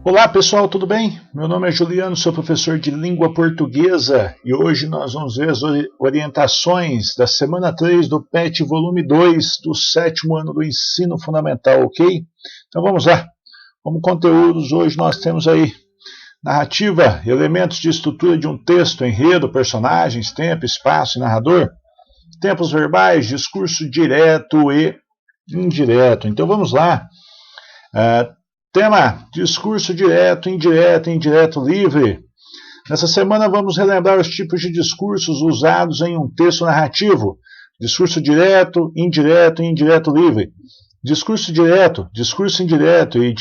Olá pessoal, tudo bem? Meu nome é Juliano, sou professor de língua portuguesa e hoje nós vamos ver as orientações da semana 3 do PET volume 2 do 7º ano do ensino fundamental, ok? Então vamos lá. Como conteúdos, hoje nós temos aí narrativa, elementos de estrutura de um texto, enredo, personagens, tempo, espaço e narrador, tempos verbais, discurso direto e indireto. Então vamos lá. Tema: discurso direto, indireto e indireto livre. Nessa semana vamos relembrar os tipos de discursos usados em um texto narrativo. Discurso direto, indireto e indireto livre. Discurso direto, discurso indireto e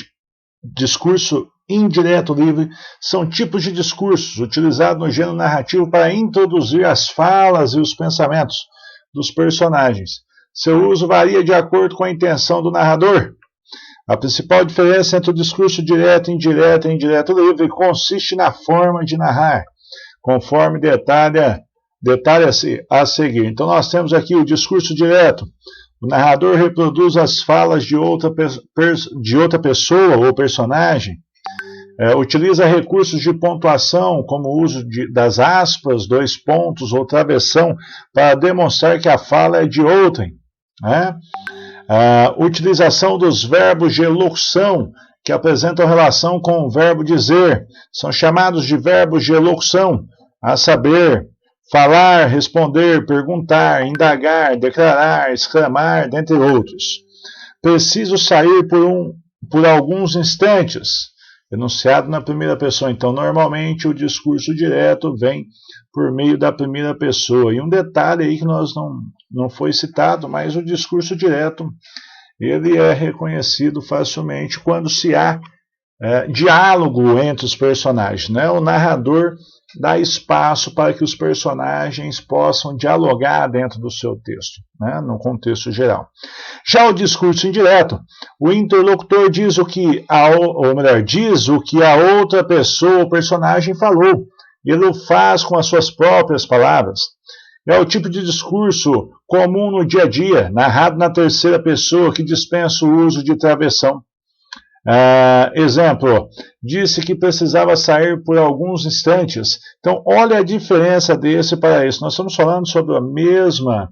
discurso indireto livre são tipos de discursos utilizados no gênero narrativo para introduzir as falas e os pensamentos dos personagens. Seu uso varia de acordo com a intenção do narrador. A principal diferença entre o discurso direto, indireto e indireto livre consiste na forma de narrar, conforme detalha-se a seguir. Então nós temos aqui o discurso direto. O narrador reproduz as falas de outra pessoa ou personagem, utiliza recursos de pontuação, como o uso das aspas, dois pontos ou travessão, para demonstrar que a fala é de outrem, né? A utilização dos verbos de elocução, que apresentam relação com o verbo dizer, são chamados de verbos de elocução, a saber, falar, responder, perguntar, indagar, declarar, exclamar, dentre outros. Preciso sair por alguns instantes, enunciado na primeira pessoa. Então, normalmente, o discurso direto vem por meio da primeira pessoa. E um detalhe aí que não foi citado, mas o discurso direto ele é reconhecido facilmente quando se há diálogo entre os personagens, né? O narrador dá espaço para que os personagens possam dialogar dentro do seu texto, né? No contexto geral. Já o discurso indireto, o interlocutor diz o que a outra pessoa ou personagem falou. Ele o faz com as suas próprias palavras. É o tipo de discurso comum no dia a dia, narrado na terceira pessoa, que dispensa o uso de travessão. Exemplo, disse que precisava sair por alguns instantes. Então, olha a diferença desse para esse. Nós estamos falando sobre a mesma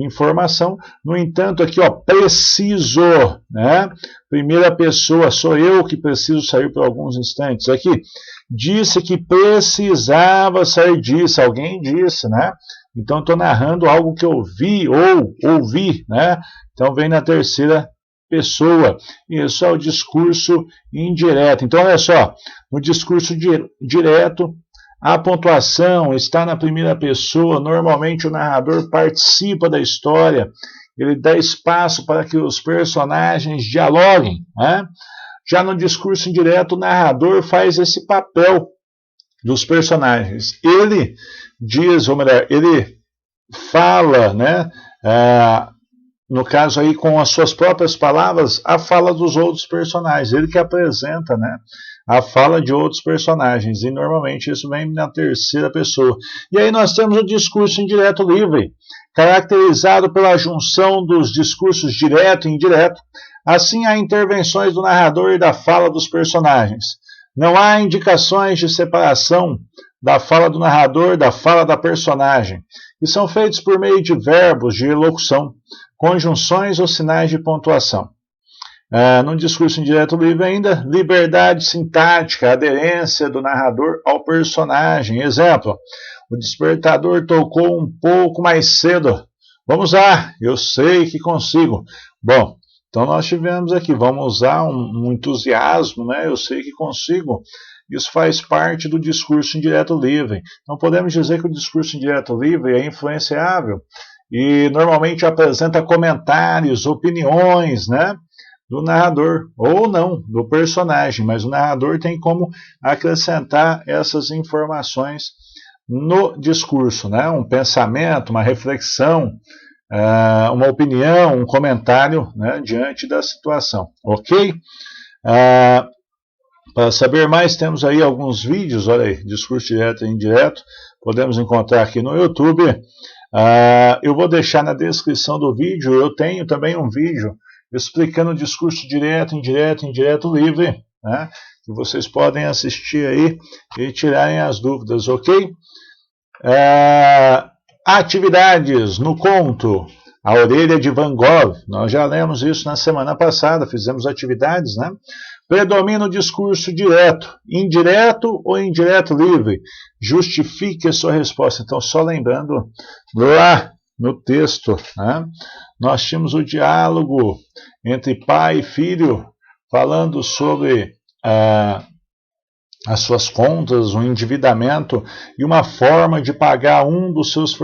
informação, no entanto, aqui, preciso, né? Primeira pessoa, sou eu que preciso sair por alguns instantes. Aqui, disse que precisava sair disso, alguém disse, né? Então, estou narrando algo que eu vi ou ouvi, né? Então, vem na terceira pessoa. Isso é o discurso indireto. Então, olha só, no discurso direto, a pontuação está na primeira pessoa. Normalmente, o narrador participa da história, ele dá espaço para que os personagens dialoguem, né? Já no discurso indireto, o narrador faz esse papel dos personagens. Ele diz, ou melhor, ele fala, né? No caso aí, com as suas próprias palavras, a fala dos outros personagens. Ele que apresenta, né, a fala de outros personagens. E normalmente isso vem na terceira pessoa. E aí nós temos o discurso indireto livre, caracterizado pela junção dos discursos direto e indireto. Assim, há intervenções do narrador e da fala dos personagens. Não há indicações de separação da fala do narrador da fala da personagem, e são feitos por meio de verbos de elocução, conjunções ou sinais de pontuação. No discurso indireto livre ainda, liberdade sintática, aderência do narrador ao personagem. Exemplo, o despertador tocou um pouco mais cedo. Vamos lá, eu sei que consigo. Bom, então nós tivemos aqui, vamos usar um entusiasmo, né? Eu sei que consigo. Isso faz parte do discurso indireto livre. Não podemos dizer que o discurso indireto livre é influenciável e normalmente apresenta comentários, opiniões, né, do narrador, ou não, do personagem, mas o narrador tem como acrescentar essas informações no discurso, né, um pensamento, uma reflexão, uma opinião, um comentário, né, diante da situação, ok? Para saber mais, temos aí alguns vídeos, olha aí, discurso direto e indireto, podemos encontrar aqui no YouTube. Eu vou deixar na descrição do vídeo, eu tenho também um vídeo explicando o discurso direto, indireto livre, né? que vocês podem assistir aí e tirarem as dúvidas, ok? Atividades no conto A Orelha de Van Gogh. Nós já lemos isso na semana passada, fizemos atividades, né? Predomina o discurso direto, indireto ou indireto livre. Justifique a sua resposta. Então, só lembrando, lá no texto, né, nós tínhamos o diálogo entre pai e filho, falando sobre as suas contas, o endividamento e uma forma de pagar um dos seus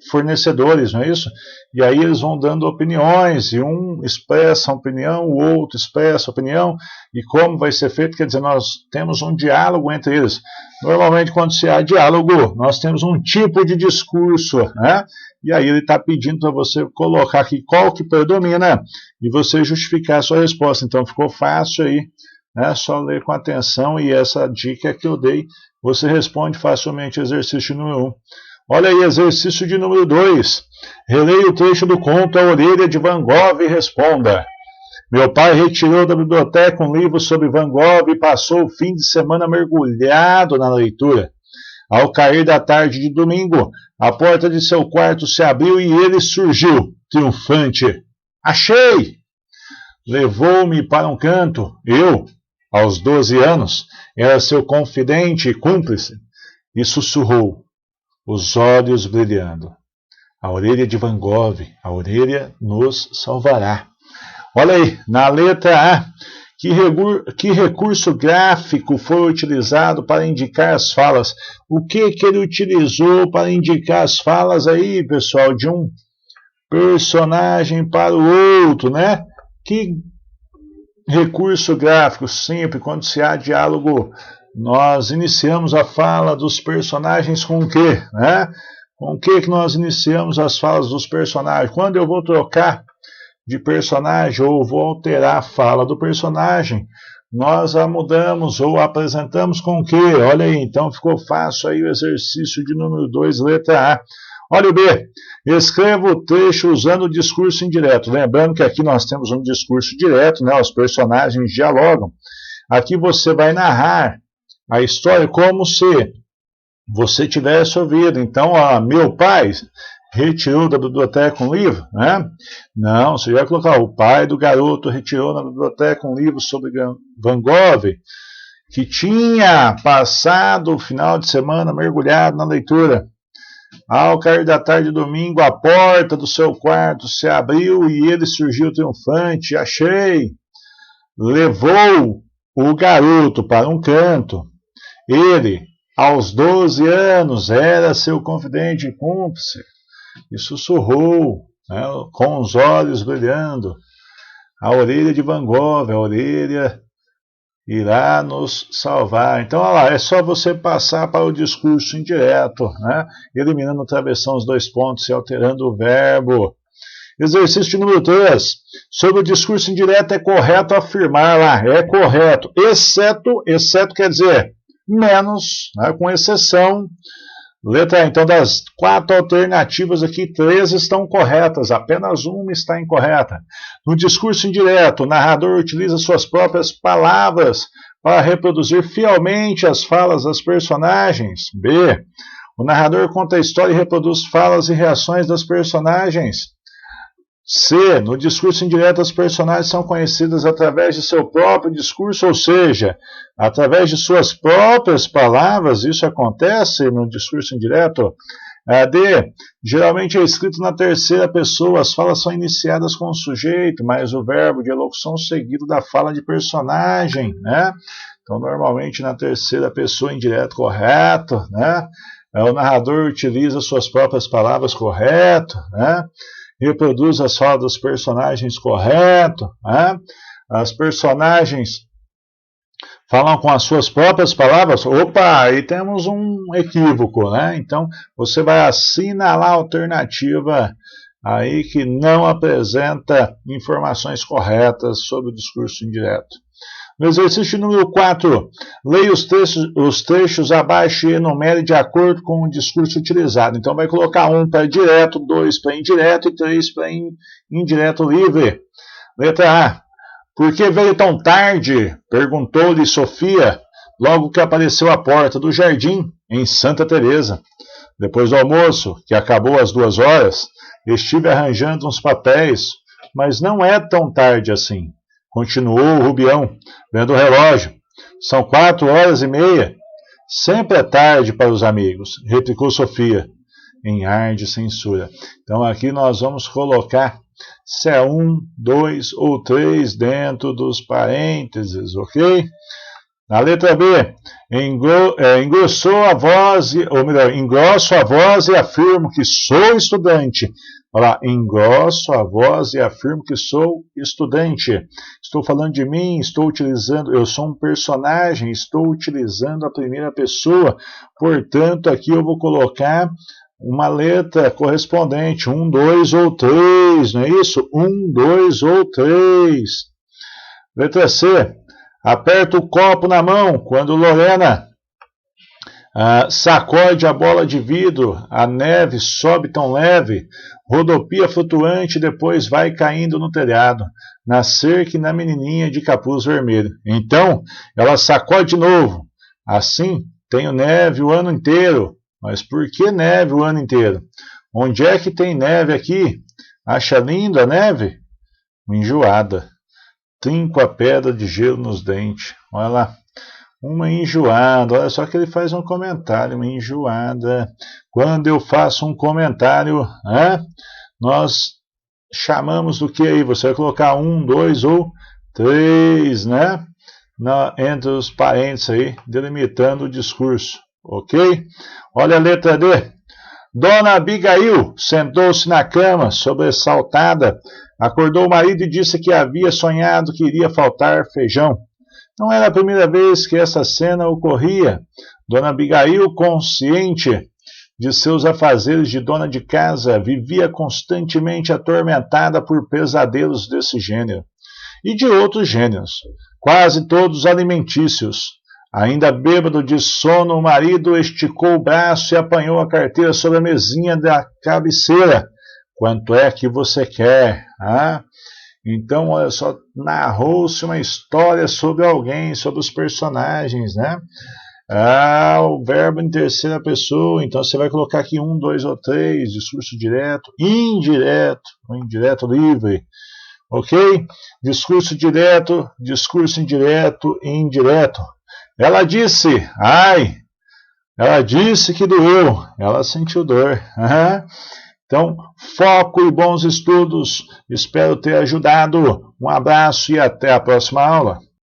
fornecedores, não é isso? E aí eles vão dando opiniões, e um expressa a opinião, o outro expressa a opinião, e como vai ser feito, quer dizer, nós temos um diálogo entre eles. Normalmente, quando se há diálogo, nós temos um tipo de discurso, né? E aí ele está pedindo para você colocar aqui qual que predomina, e você justificar a sua resposta. Então ficou fácil aí. É só ler com atenção, e essa dica que eu dei, você responde facilmente. Exercício número 1. Olha aí, exercício de número 2. Releia o trecho do conto A Orelha de Van Gogh e responda. Meu pai retirou da biblioteca um livro sobre Van Gogh e passou o fim de semana mergulhado na leitura. Ao cair da tarde de domingo, a porta de seu quarto se abriu e ele surgiu, triunfante. Achei! Levou-me para um canto. Eu, aos 12 anos, era seu confidente e cúmplice, e sussurrou, os olhos brilhando. A orelha de Van Gogh, a orelha nos salvará. Olha aí, na letra A, que recurso gráfico foi utilizado para indicar as falas? O que ele utilizou para indicar as falas aí, pessoal, de um personagem para o outro, né? Que recurso gráfico? Sempre, quando se há diálogo, nós iniciamos a fala dos personagens com o quê? Né? Com o que nós iniciamos as falas dos personagens? Quando eu vou trocar de personagem ou vou alterar a fala do personagem, nós a mudamos ou apresentamos com o quê? Olha aí, então ficou fácil aí o exercício de número 2, letra A. Olha o B. Escreva o trecho usando o discurso indireto. Lembrando que aqui nós temos um discurso direto, né? Os personagens dialogam. Aqui você vai narrar a história como se você tivesse ouvido. Então, meu pai retirou da biblioteca um livro, né? Não, você vai colocar o pai do garoto retirou da biblioteca um livro sobre Van Gogh, que tinha passado o final de semana mergulhado na leitura. Ao cair da tarde de domingo, a porta do seu quarto se abriu e ele surgiu triunfante. Achei! Levou o garoto para um canto. Ele, aos 12 anos, era seu confidente e cúmplice. E sussurrou, né, com os olhos brilhando. A orelha de Van Gogh, a orelha irá nos salvar. Então, olha lá, é só você passar para o discurso indireto, né? Eliminando o travessão, os 2 pontos e alterando o verbo. Exercício número 3. Sobre o discurso indireto, é correto afirmar lá, é correto, exceto quer dizer menos, né, com exceção. Letra A, então das 4 alternativas aqui, 3 estão corretas, apenas uma está incorreta. No discurso indireto, o narrador utiliza suas próprias palavras para reproduzir fielmente as falas das personagens. B. O narrador conta a história e reproduz falas e reações das personagens. C. No discurso indireto, as personagens são conhecidas através de seu próprio discurso, ou seja, através de suas próprias palavras. Isso acontece no discurso indireto. D. Geralmente é escrito na terceira pessoa, as falas são iniciadas com o sujeito, mas o verbo de elocução seguido da fala de personagem, né? Então, normalmente na terceira pessoa indireto, correto, né? O narrador utiliza suas próprias palavras, correto, né? Reproduz as falas dos personagens, correto, né? As personagens falam com as suas próprias palavras. Opa, aí temos um equívoco, né? Então, você vai assinalar a alternativa aí que não apresenta informações corretas sobre o discurso indireto. No exercício número 4, leia os trechos abaixo e enumere de acordo com o discurso utilizado. Então, vai colocar 1 para direto, 2 para indireto e 3 para indireto livre. Letra A. Por que veio tão tarde? Perguntou-lhe Sofia, logo que apareceu à porta do jardim, em Santa Teresa. Depois do almoço, que acabou às 2 horas, estive arranjando uns papéis, mas não é tão tarde assim. Continuou o Rubião, vendo o relógio. São 4h30. Sempre é tarde para os amigos, replicou Sofia, em ar de censura. Então aqui nós vamos colocar se é 1, 2 ou 3 dentro dos parênteses, ok? Na letra B, engrossou a voz, ou melhor, engrosso a voz e afirmo que sou estudante. Olha lá, engrosso a voz e afirmo que sou estudante. Estou falando de mim, estou utilizando, eu sou um personagem, estou utilizando a primeira pessoa. Portanto, aqui eu vou colocar uma letra correspondente, 1, 2 ou 3, não é isso? 1, 2 ou 3. Letra C. Aperta o copo na mão quando Lorena sacode a bola de vidro, a neve sobe tão leve, rodopia flutuante e depois vai caindo no telhado, na cerca e na menininha de capuz vermelho. Então, ela sacode de novo. Assim, tenho neve o ano inteiro. Mas por que neve o ano inteiro? Onde é que tem neve aqui? Acha linda a neve? Enjoada. Trinco a pedra de gelo nos dentes. Olha lá. Uma enjoada. Olha só que ele faz um comentário. Uma enjoada. Quando eu faço um comentário, nós chamamos do que aí? Você vai colocar 1, 2 ou 3, né? Entre os parênteses aí, delimitando o discurso. Ok? Olha a letra D. Dona Abigail sentou-se na cama, sobressaltada. Acordou o marido e disse que havia sonhado que iria faltar feijão. Não era a primeira vez que essa cena ocorria. Dona Abigail, consciente de seus afazeres de dona de casa, vivia constantemente atormentada por pesadelos desse gênero. E de outros gêneros, quase todos alimentícios. Ainda bêbado de sono, o marido esticou o braço e apanhou a carteira sobre a mesinha da cabeceira. Quanto é que você quer? Então, olha só, narrou-se uma história sobre alguém, sobre os personagens, né? O verbo em terceira pessoa, então você vai colocar aqui 1, 2 ou 3, discurso direto, indireto, indireto livre, ok? Discurso direto, discurso indireto e indireto. Ela disse, ela disse que doeu, ela sentiu dor. Então, foco e bons estudos, espero ter ajudado. Um abraço e até a próxima aula.